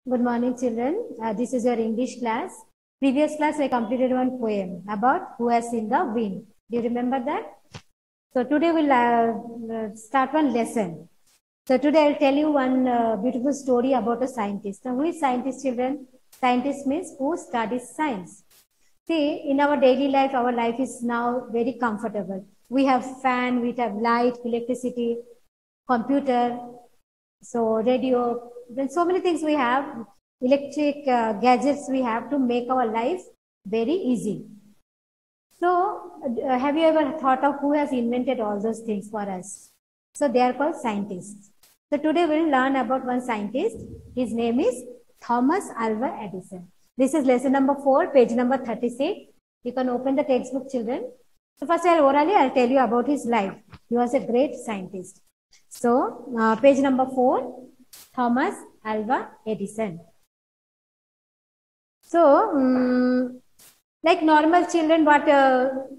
Good morning, children. This is your English class. Previous class, I completed one poem about who has seen the wind. Do you remember that? So today we'll start one lesson. So today I'll tell you one beautiful story about a scientist. Now, who is scientist, children? Scientist means who studies science. See, in our daily life, our life is now very comfortable. We have fan, we have light, electricity, computer, so radio, then so many things we have, electric gadgets we have to make our life very easy. So have you ever thought of who has invented all those things for us? So they are called scientists. So today we'll learn about one scientist. His name is Thomas Alva Edison. This is lesson number 4, page number 36. You can open the textbook, children. So first I'll tell you about his life. He was a great scientist. So, page number 4, Thomas Alva Edison. So, like normal children, what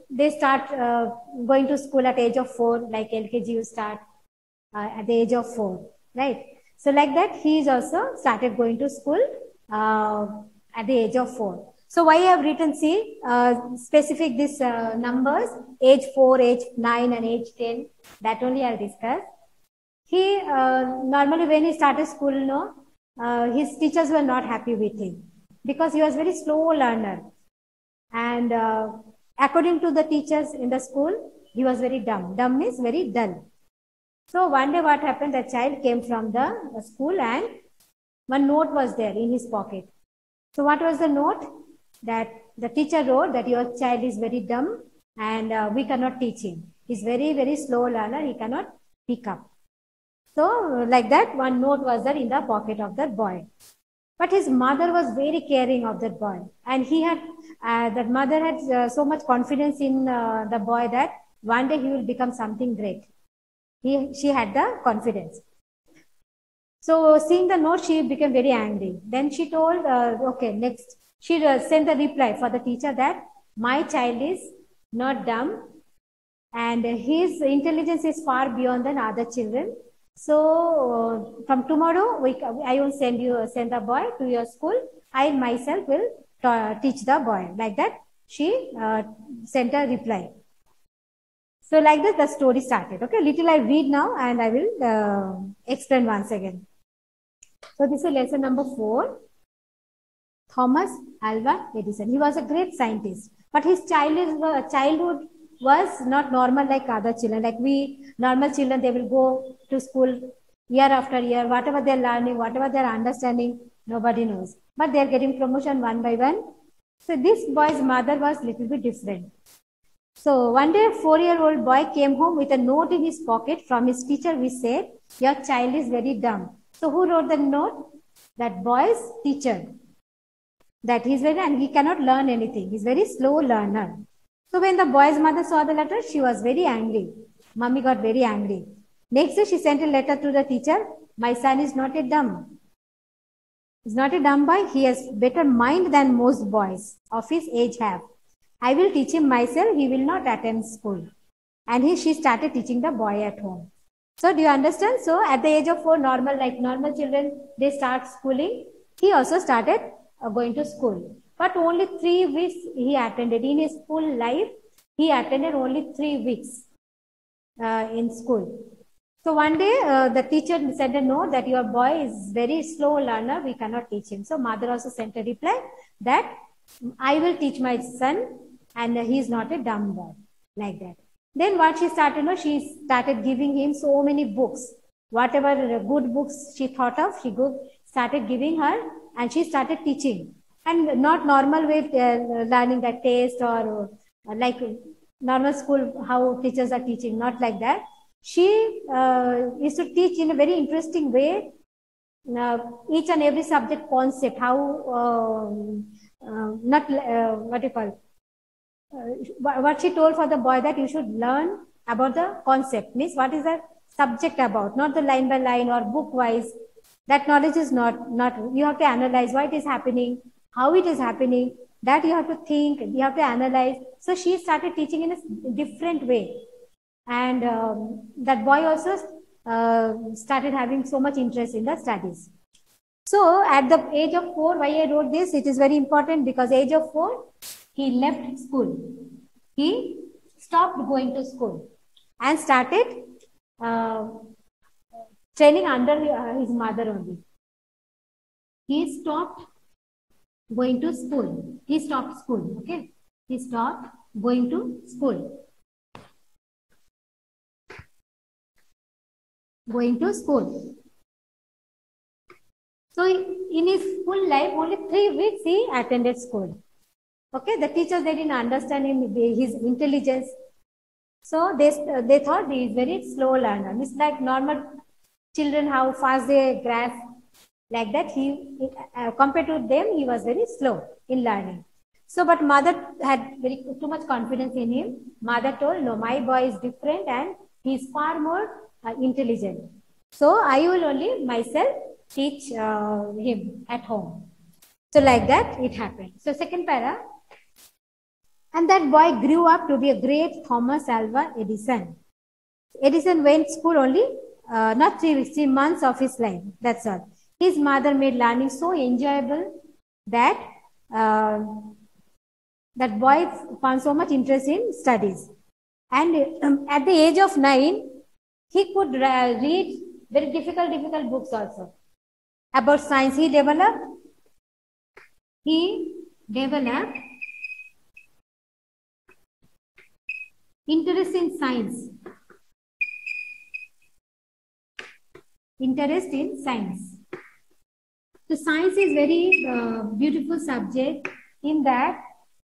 they start going to school at the age of 4, like LKG you start at the age of 4, right? So, like that, he is also started going to school at the age of 4. So, why I have written, see, specific these numbers, age 4, age 9 and age 10, that only I'll discuss. He normally when he started school, his teachers were not happy with him because he was very slow learner, and according to the teachers in the school, he was very dumb. Dumb means very dull. So one day what happened? The child came from the school and one note was there in his pocket. So what was the note? That the teacher wrote that your child is very dumb and we cannot teach him. He's very, very slow learner. He cannot pick up. So, like that, one note was there in the pocket of that boy. But his mother was very caring of that boy. And he had, that mother had so much confidence in the boy that one day he will become something great. She had the confidence. So, seeing the note, she became very angry. Then she told, okay, next, she sent a reply for the teacher that my child is not dumb and his intelligence is far beyond than other children. So from tomorrow, I will send the boy to your school. I myself will teach the boy. Like that, she sent a reply. So like that, the story started. Okay, little I read now and I will explain once again. So this is lesson number 4. Thomas Alva Edison. He was a great scientist, but his childhood was not normal like other children. Like we normal children, they will go to school year after year. Whatever they're learning, whatever they're understanding, nobody knows. But they're getting promotion one by one. So this boy's mother was little bit different. So one day, a 4-year-old boy came home with a note in his pocket from his teacher, which said, "Your child is very dumb." So who wrote the note? That boy's teacher. That he's very, and he cannot learn anything. He's very slow learner. So when the boy's mother saw the letter, she was very angry. Mummy got very angry. Next day, she sent a letter to the teacher. My son is not a dumb. He's not a dumb boy. He has better mind than most boys of his age have. I will teach him myself. He will not attend school. And she started teaching the boy at home. So do you understand? So at the age of 4, like normal children, they start schooling. He also started going to school. But only 3 weeks he attended. In his school life, he attended only 3 weeks in school. So one day, the teacher sent a note that your boy is very slow learner. We cannot teach him. So mother also sent a reply that I will teach my son and he is not a dumb boy. Like that. Then what she started, she started giving him so many books. Whatever good books she thought of, she started giving her and she started teaching. And not normal way learning that taste or like normal school, how teachers are teaching, not like that. She used to teach in a very interesting way, each and every subject concept, how, what she told for the boy that you should learn about the concept, means what is the subject about, not the line by line or book wise. That knowledge is not, you have to analyze why it is happening, how it is happening, that you have to think, you have to analyze. So she started teaching in a different way. And that boy also started having so much interest in the studies. So at the age of 4, why I wrote this? It is very important because age of 4, he left school. He stopped going to school and started training under his mother only. He stopped going to school. He stopped school. Okay. He stopped going to school. Going to school. So in his full life, only 3 weeks he attended school. Okay, the teachers, they didn't understand him, his intelligence. So they thought he is very slow learner. It's like normal children, how fast they grasp. Like that, compared to them, he was very slow in learning. So, but mother had too much confidence in him. Mother told, no, my boy is different and he is far more intelligent. So, I will only myself teach him at home. So, like that, it happened. So, second para. And that boy grew up to be a great Thomas Alva Edison. Edison went to school only, not 3 months of his life. That's all. His mother made learning so enjoyable that that boy found so much interest in studies. And at the age of 9, he could read very difficult books also. About science, he developed interest in science. Interest in science. So science is very beautiful subject in that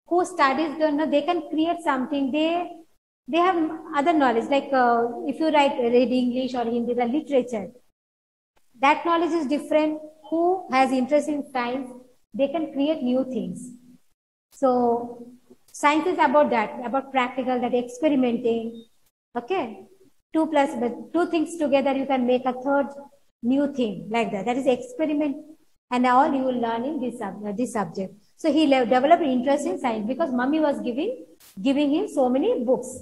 who studies don't know, they can create something. They have other knowledge, like if you read English or Hindi, the literature, that knowledge is different. Who has interest in science, they can create new things. So science is about that, about practical, that experimenting. Okay, 2 things together, you can make a third new thing, like that. That is experiment, and all you will learn in this subject. So he developed interest in science because mommy was giving him so many books.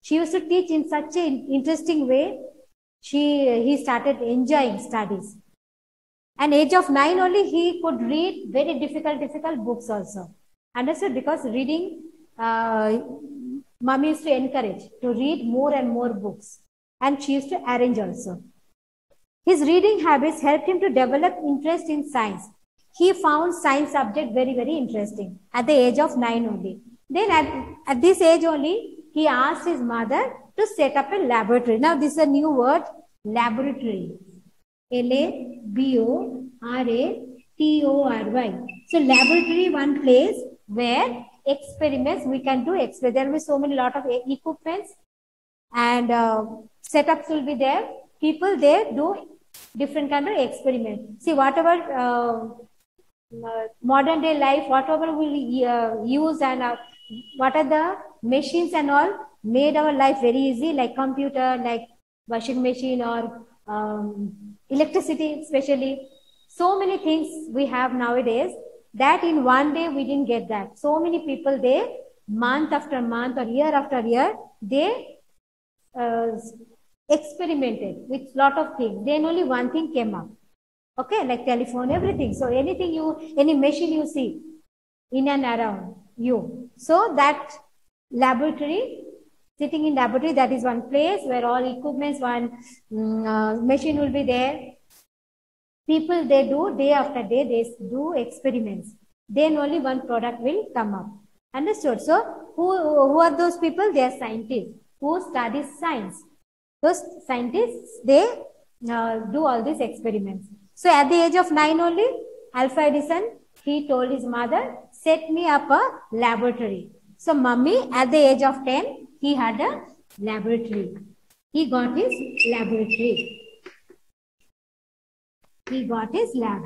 She used to teach in such an interesting way. He started enjoying studies. And age of 9 only, he could read very difficult books also. Understood? Because reading, mommy used to encourage to read more and more books. And she used to arrange also. His reading habits helped him to develop interest in science. He found science subject very interesting at the age of 9 only. Then at this age only, he asked his mother to set up a laboratory. Now this is a new word, laboratory. Laboratory. So laboratory, one place where experiments we can do. There will be so many lot of equipments and setups will be there. People there do different kind of experiments. See, whatever modern day life, whatever we use and what are the machines and all made our life very easy, like computer, like washing machine or electricity especially. So many things we have nowadays that in one day we didn't get that. So many people there, month after month or year after year, they experimented with lot of things. Then only one thing came up. Okay, like telephone, everything. So anything any machine you see in and around you. So that laboratory, sitting in laboratory, that is one place where all equipments, one machine will be there. People, they do day after day, they do experiments. Then only one product will come up. Understood? So who are those people? They are scientists who study science. Those scientists, they do all these experiments. So at the age of 9 only, Alva Edison, he told his mother, set me up a laboratory. So mommy, at the age of 10, he had a laboratory. He got his laboratory. He got his lab.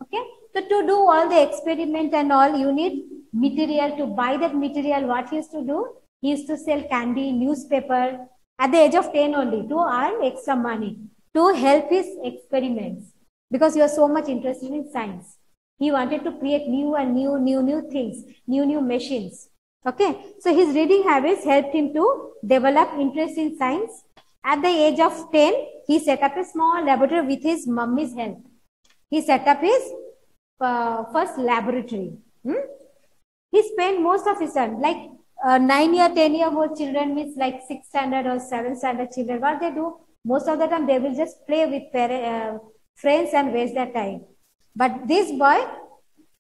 Okay. So to do all the experiment and all, you need material. To buy that material, what he used to do? He used to sell candy, newspaper at the age of 10 only to earn extra money to help his experiments because he was so much interested in science. He wanted to create new things, new machines. Okay. So his reading habits helped him to develop interest in science At the age of 10, he set up a small laboratory with his mummy's help. He set up his first laboratory. He spent most of his time, like 9-year, 10-year-old children means like 6th standard or 7th standard children. What they do? Most of the time they will just play with friends and waste their time. But this boy,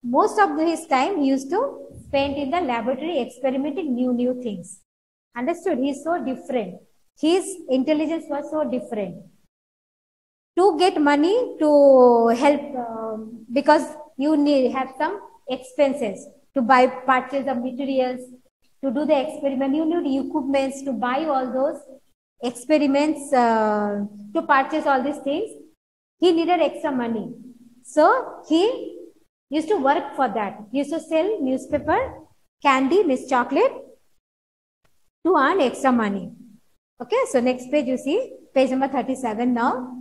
most of his time he used to spend in the laboratory experimenting new things. Understood? He is so different. His intelligence was so different. To get money to help, because you have some expenses to buy purchase of materials, to do the experiment, you need equipments to buy all those experiments, to purchase all these things. He needed extra money. So he used to work for that. He used to sell newspaper, candy, Miss Chocolate to earn extra money. Okay, so next page you see, page number 37 now.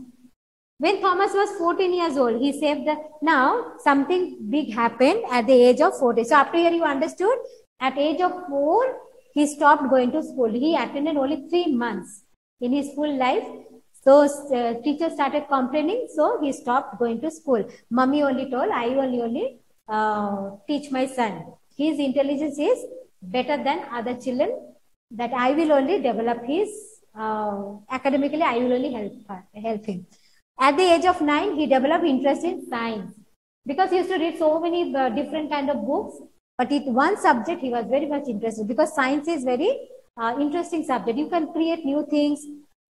When Thomas was 14 years old, he saved the, now something big happened at the age of 40. So after here you understood, at age of 4, he stopped going to school. He attended only 3 months in his full life. So teachers started complaining, so he stopped going to school. Mummy only told, I only teach my son. His intelligence is better than other children, that I will only develop his, academically I will only help him. At the age of 9, he developed interest in science because he used to read so many different kind of books. But in one subject, he was very much interested because science is very interesting subject. You can create new things.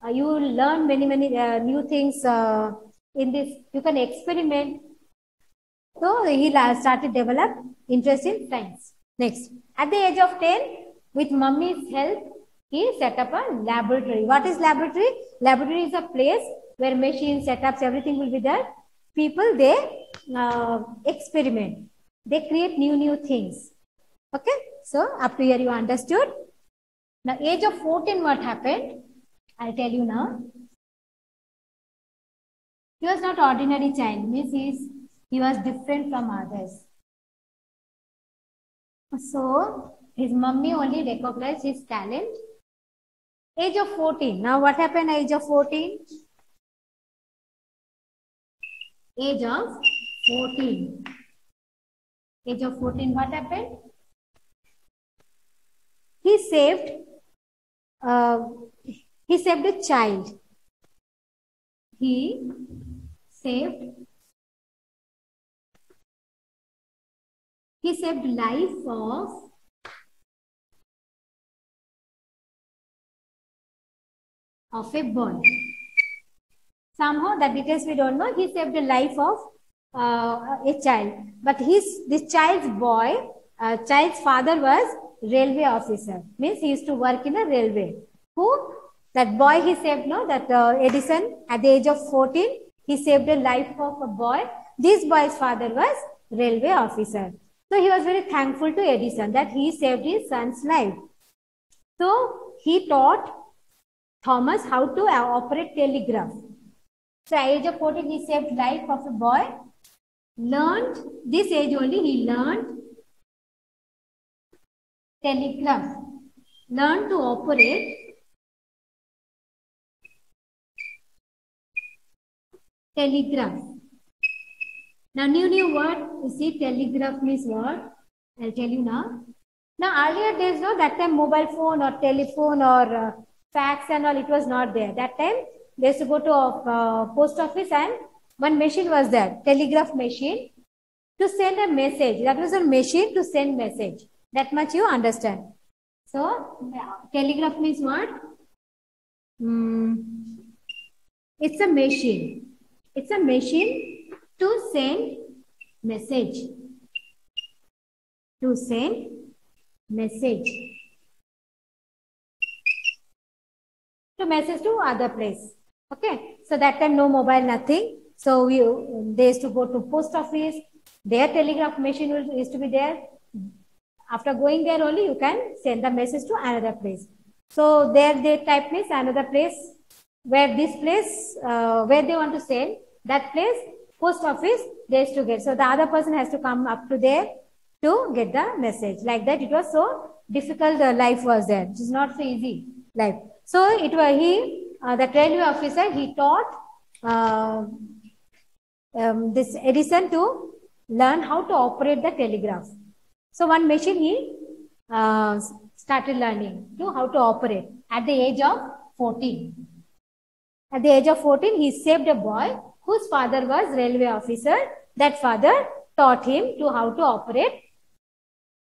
You will learn many new things in this. You can experiment. So he started develop interest in science. Next, at the age of 10, with mummy's help, he set up a laboratory. What is laboratory? Laboratory is a place where machines, setups, everything will be there. People, they experiment. They create new things. Okay. So up to here you understood. Now age of 14, what happened? I'll tell you now. He was not ordinary child. Means he was different from others. So his mummy only recognized his talent. Age of 14. Now what happened at age of 14? Age of 14. Age of 14, what happened? He saved a child. He saved life of a boy. Somehow the details we don't know. He saved the life of a child. But this child's father was railway officer. Means he used to work in a railway. That boy he saved, no? That Edison at the age of 14, he saved the life of a boy. This boy's father was railway officer. So he was very thankful to Edison that he saved his son's life. So he taught Thomas how to operate telegraph. So at age of 14, he saved life of a boy. Learned, this age only, he learned telegraph. Learned to operate telegraph. Now new word, you see telegraph means what? I'll tell you now. Now earlier days, no, that time mobile phone or telephone or fax and all, it was not there. That time they used to go to a post office and one machine was there, telegraph machine, to send a message. That was a machine to send message. That much you understand. So telegraph means what? It's a machine. It's a machine to send message. To send message. To message to other place. Okay. So that time no mobile, nothing. So they used to go to post office. Their telegraph machine used to be there. After going there only, you can send the message to another place. So there they type means another place where this place, where they want to send, that place, post office, they used to get. So the other person has to come up to there to get the message. Like that, it was so difficult life was there. It is not so easy life. So he that railway officer, he taught this Edison to learn how to operate the telegraph. So one machine he started learning to how to operate at the age of 14. At the age of 14, he saved a boy whose father was railway officer. That father taught him to how to operate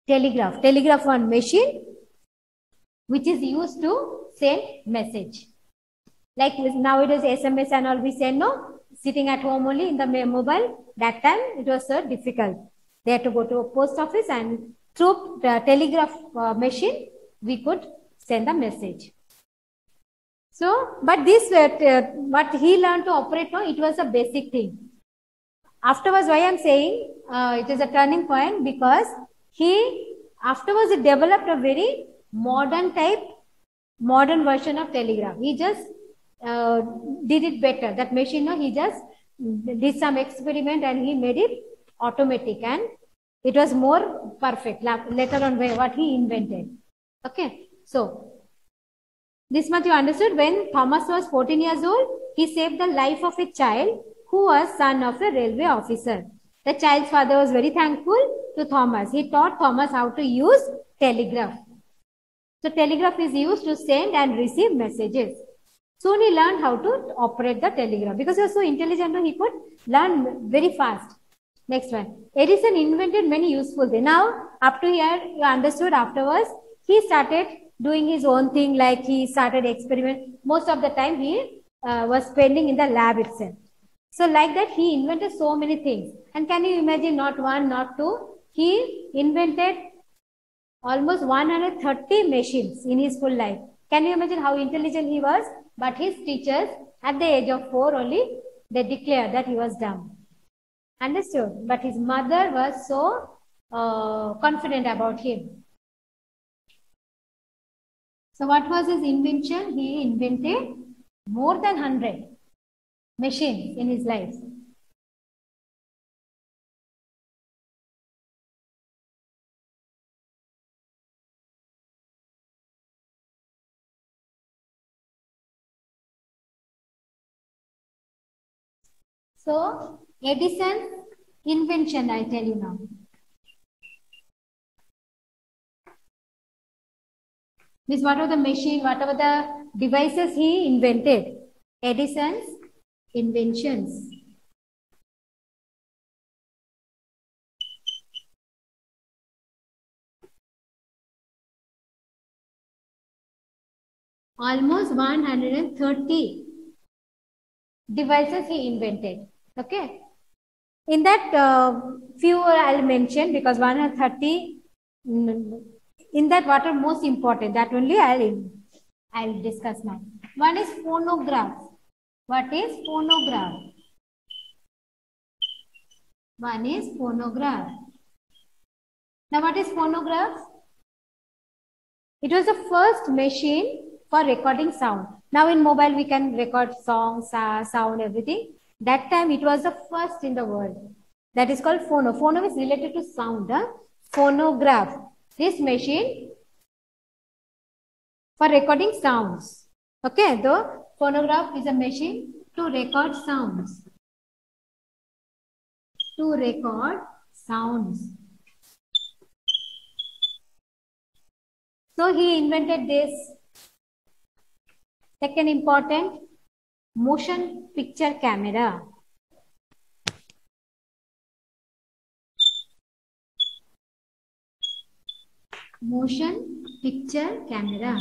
telegraph. Telegraph one machine which is used to send message. Like nowadays SMS and all we send, no? Sitting at home only in the mobile. That time it was so difficult. They had to go to a post office, and through the telegraph machine we could send the message. So, but this what he learned to operate now, it was a basic thing. Afterwards, why I am saying it is a turning point, because he afterwards he developed a very modern version of telegraph. He just did it better. That machine, no, he just did some experiment and he made it automatic, and it was more perfect later on what he invented. Okay, so this much you understood. When Thomas was 14 years old, he saved the life of a child who was son of a railway officer. The child's father was very thankful to Thomas. He taught Thomas how to use telegraph. So telegraph is used to send and receive messages. Soon he learned how to operate the telegraph. Because he was so intelligent, he could learn very fast. Next one. Edison invented many useful things. Now, up to here, you understood afterwards, he started doing his own thing, like he started experiment. Most of the time he was spending in the lab itself. So like that, he invented so many things. And can you imagine, not one, not two, he invented almost 130 machines in his full life. Can you imagine how intelligent he was? But his teachers, at the age of 4 only, they declared that he was dumb. Understood? But his mother was so confident about him. So what was his invention? He invented more than 100 machines in his life. So, Edison's invention, I tell you now. Means whatever the machine, whatever the devices he invented, Edison's inventions. Almost 130 devices he invented. Okay. In that few I'll mention, because 130, in that what are most important, that only I'll discuss now. One is phonograph. What is phonograph? One is phonograph. Now what is phonograph? It was the first machine for recording sound. Now in mobile we can record songs, sound, everything. That time it was the first in the world. That is called phono. Phono is related to sound. Phonograph. This machine for recording sounds. Okay, the phonograph is a machine to record sounds. To record sounds. So he invented this. Second important, motion picture camera. Motion picture camera.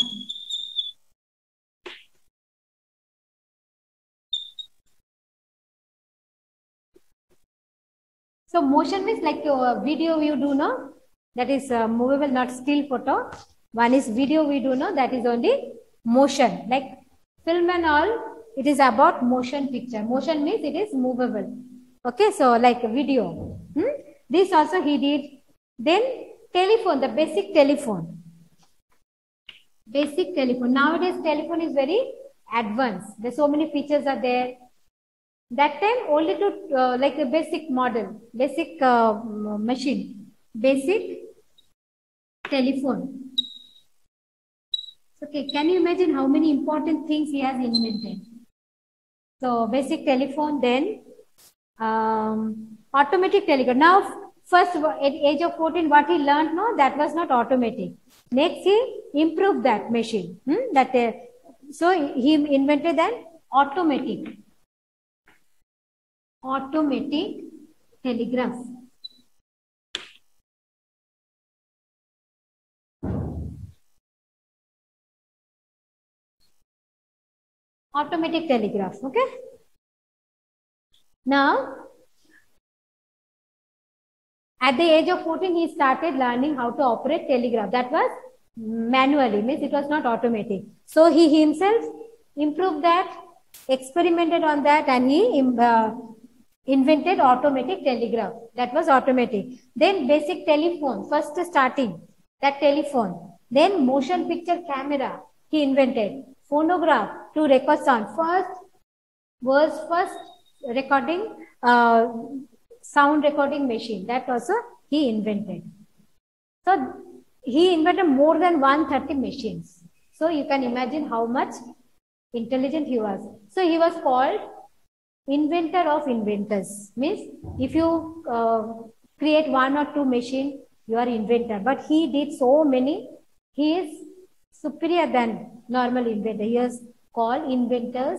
So motion means like video you do know, that is movable, not still photo. One is video we do know, that is only motion. Like film and all, it is about motion picture. Motion means it is movable. Okay, so like video. This also he did. Then telephone, the basic telephone. Basic telephone. Nowadays telephone is very advanced. There's so many features are there. That time only to like a basic model, basic machine, basic telephone. Okay, can you imagine how many important things he has invented? So basic telephone, then automatic telegraph. Now, first at age of 14, what he learned, no, that was not automatic. Next, he improved that machine. So he invented an automatic telegraph. Automatic telegraph. Okay. Now, at the age of 14, he started learning how to operate telegraph. That was manually, means it was not automatic. So he himself improved that, experimented on that, and he invented automatic telegraph. That was automatic. Then basic telephone, first starting that telephone. Then motion picture camera, he invented. Phonograph to record sound. First recording sound recording machine, that also he invented. So he invented more than 130 machines. So you can imagine how much intelligent he was. So he was called inventor of inventors. Means if you create one or two machine, you are inventor. But he did so many. He is superior than normal inventor. He is called inventor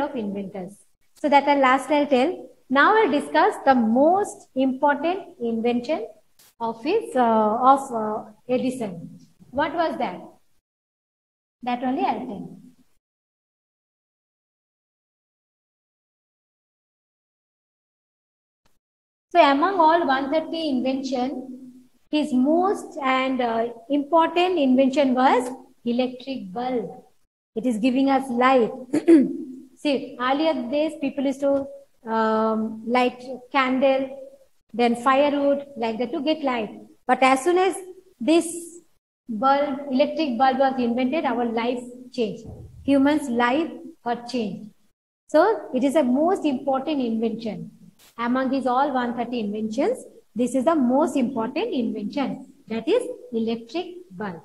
of inventors. So that last I'll tell. Now I'll discuss the most important invention of Edison. What was that? That only I'll tell. So among all 130 invention, his most and important invention was electric bulb. It is giving us light. See, earlier days people used to light candle, then firewood, like that to get light. But as soon as this bulb, electric bulb was invented, our life changed. Humans' life got changed. So it is the most important invention. Among these all 130 inventions, this is the most important invention. That is electric bulb.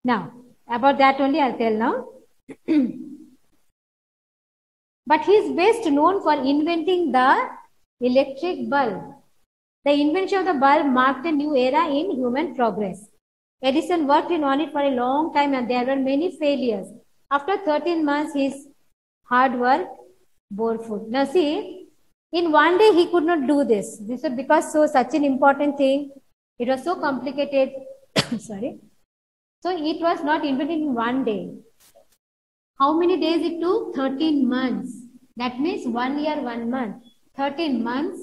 Now, about that only I'll tell now. But he is best known for inventing the electric bulb. The invention of the bulb marked a new era in human progress. Edison worked on it for a long time and there were many failures. After 13 months, his hard work bore fruit. Now see, in one day he could not do this. This was because such an important thing. It was so complicated. Sorry. So it was not invented in one day. How many days it took? 13 months. That means 1 year, 1 month. 13 months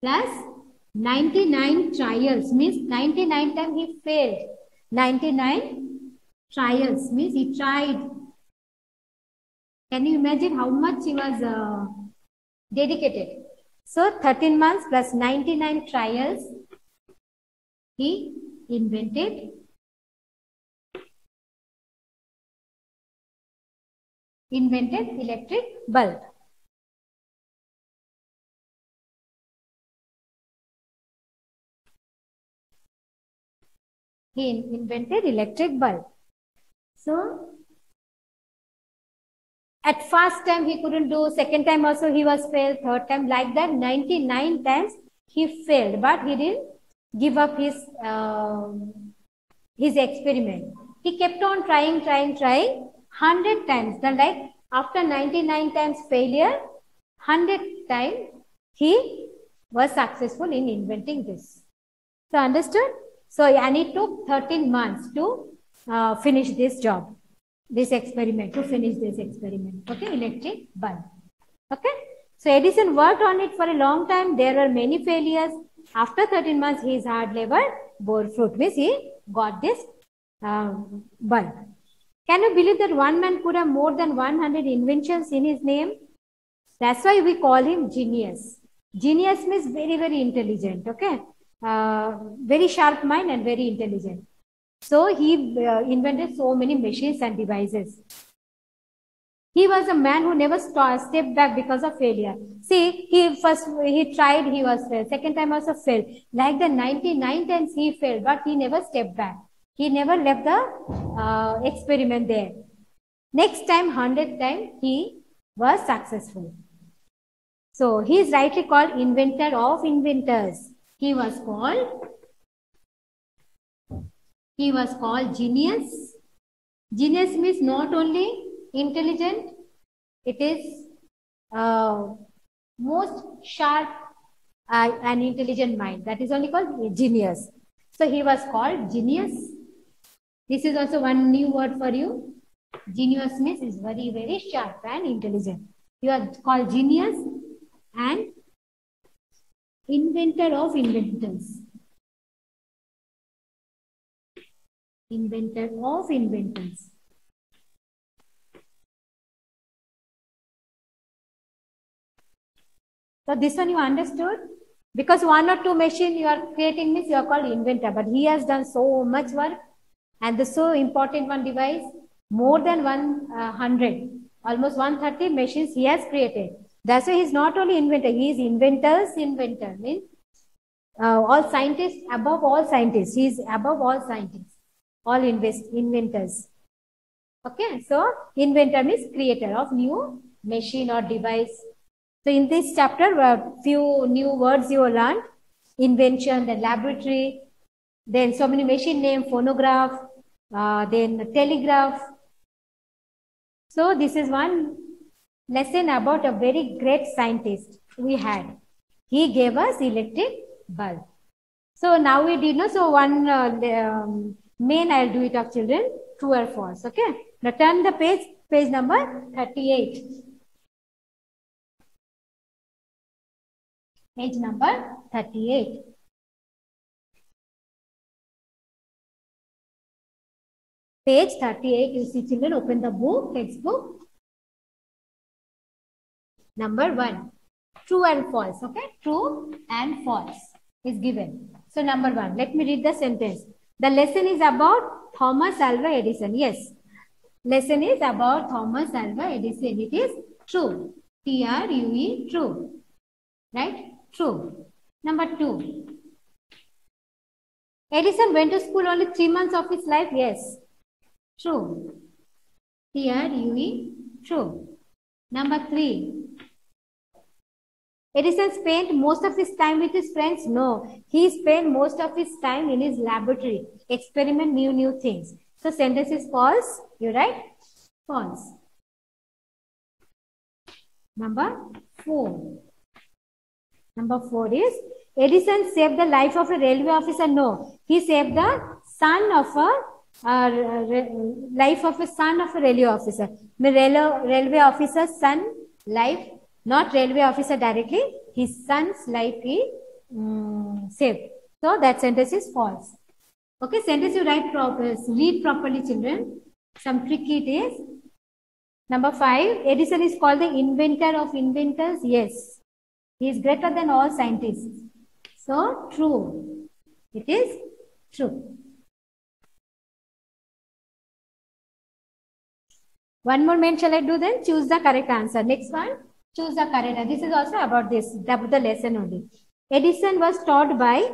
plus 99 trials means 99 times he failed. 99 trials means he tried. Can you imagine how much he was dedicated? So 13 months plus 99 trials, he invented electric bulb. He invented electric bulb. So at first time he couldn't do, second time also he was failed, third time like that 99 times he failed, but he didn't give up his experiment. He kept on trying 100 times. Then like after 99 times failure, 100 times he was successful in inventing this. So understood? So and it took 13 months to finish this job. This experiment, to finish this experiment. Okay, electric bulb. Okay, so Edison worked on it for a long time. There were many failures. After 13 months, his hard labor bore fruit. Means he got this bulb. Can you believe that one man could have more than 100 inventions in his name? That's why we call him genius. Genius means very, very intelligent. Okay, very sharp mind and very intelligent. So he invented so many machines and devices. He was a man who never stepped back because of failure. See, he tried, he was failed. Second time also failed. Like the 99 times he failed, but he never stepped back. He never left the experiment there. Next time, 100th time, he was successful. So, he is rightly called inventor of inventors. He was called genius. Genius means not only intelligent, it is most sharp and intelligent mind. That is only called genius. So, he was called genius. This is also one new word for you. Genius means is very, very sharp and intelligent. You are called genius and inventor of inventors. Inventor of inventors. So this one you understood? Because one or two machine you are creating means you are called inventor. But he has done so much work, and the so important one device, more than 100, almost 130 machines he has created. That's why he is not only inventor, he is inventor's inventor. Means all scientists, above all scientists. He is above all scientists, all inventors. Okay, so inventor means creator of new machine or device. So in this chapter, a few new words you learned: invention, then laboratory, then so many machine name, phonograph, then telegraph. So this is one lesson about a very great scientist we had. He gave us electric bulb. So now we did not. So one main I'll do it of children, true or false. Okay. Now turn the page number 38. Page number 38. Page 38, you see children, open the book, textbook. Number 1, true and false. Okay, true and false is given. So number 1, let me read the sentence. The lesson is about Thomas Alva Edison. Yes, lesson is about Thomas Alva Edison. It is true. T-R-U-E, true. Right? True. Number 2. Edison went to school only 3 months of his life. Yes. True. T-R-U-E, true. Number 3. Edison spent most of his time with his friends. No. He spent most of his time in his laboratory. Experiment new things. So sentence is false. You write false. Number 4. Number 4 is Edison saved the life of a railway officer. No. He saved the son of a life of a son of a railway officer. The railway officer's son life, not railway officer directly, his son's life he saved. So that sentence is false. Okay, sentence you write read properly, children. Some trick it is. Number 5, Edison is called the inventor of inventors. Yes, he is greater than all scientists. So true. It is true. One more main shall I do then? Choose the correct answer. Next one, choose the correct answer. This is also about this, the lesson only. Edison was taught by,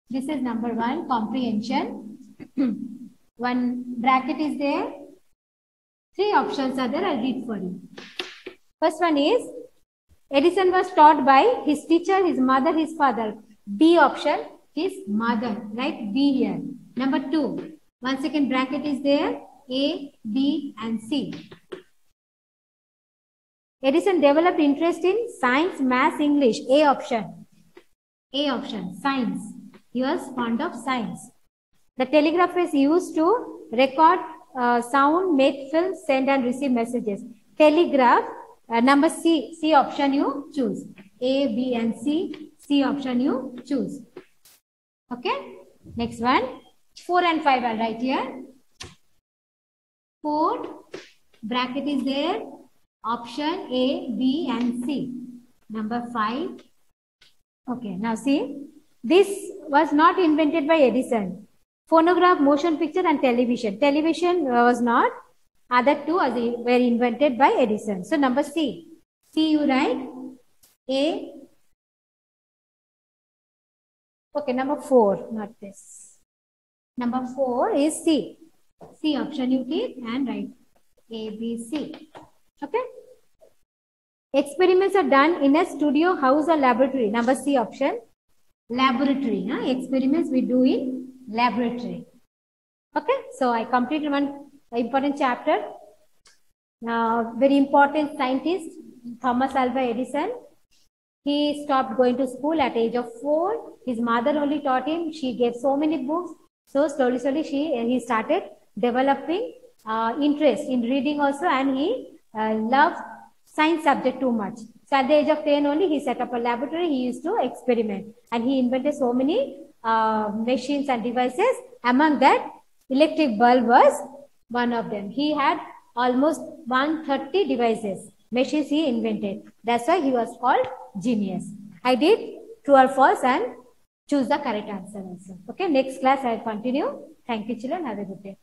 this is number 1, comprehension. One bracket is there. 3 options are there. I'll read for you. First one is, Edison was taught by his teacher, his mother, his father. B option, his mother. Write B here. Number 2, one second bracket is there. A, B and C. Edison developed interest in science, maths, English. A option. A option, science. He was fond of science. The telegraph is used to record sound, make film, send and receive messages. Telegraph, number C. C option you choose. A, B and C. C option you choose. Okay. Next one. 4 and 5 I'll write here. 4, bracket is there, option A, B and C. Number 5. Okay, now see, this was not invented by Edison. Phonograph, motion picture and television. Television was not Other two were invented by Edison. So number C. C you write. A. Okay, number 4, not this. Number 4 is C. C option you keep and write A, B, C. Okay. Experiments are done in a studio, house or laboratory. Number C option. Laboratory. Experiments we do in laboratory. Okay. So I completed one important chapter. Very important scientist, Thomas Alva Edison. He stopped going to school at age of 4. His mother only taught him. She gave so many books. So slowly he started developing interest in reading also, and he loved science subject too much. So at the age of 10 only, he set up a laboratory. He used to experiment, and he invented so many machines and devices. Among that, electric bulb was one of them. He had almost 130 devices, machines he invented. That's why he was called genius. I did true or false and choose the correct answer also. Okay, next class I will continue. Thank you children. Have a good day.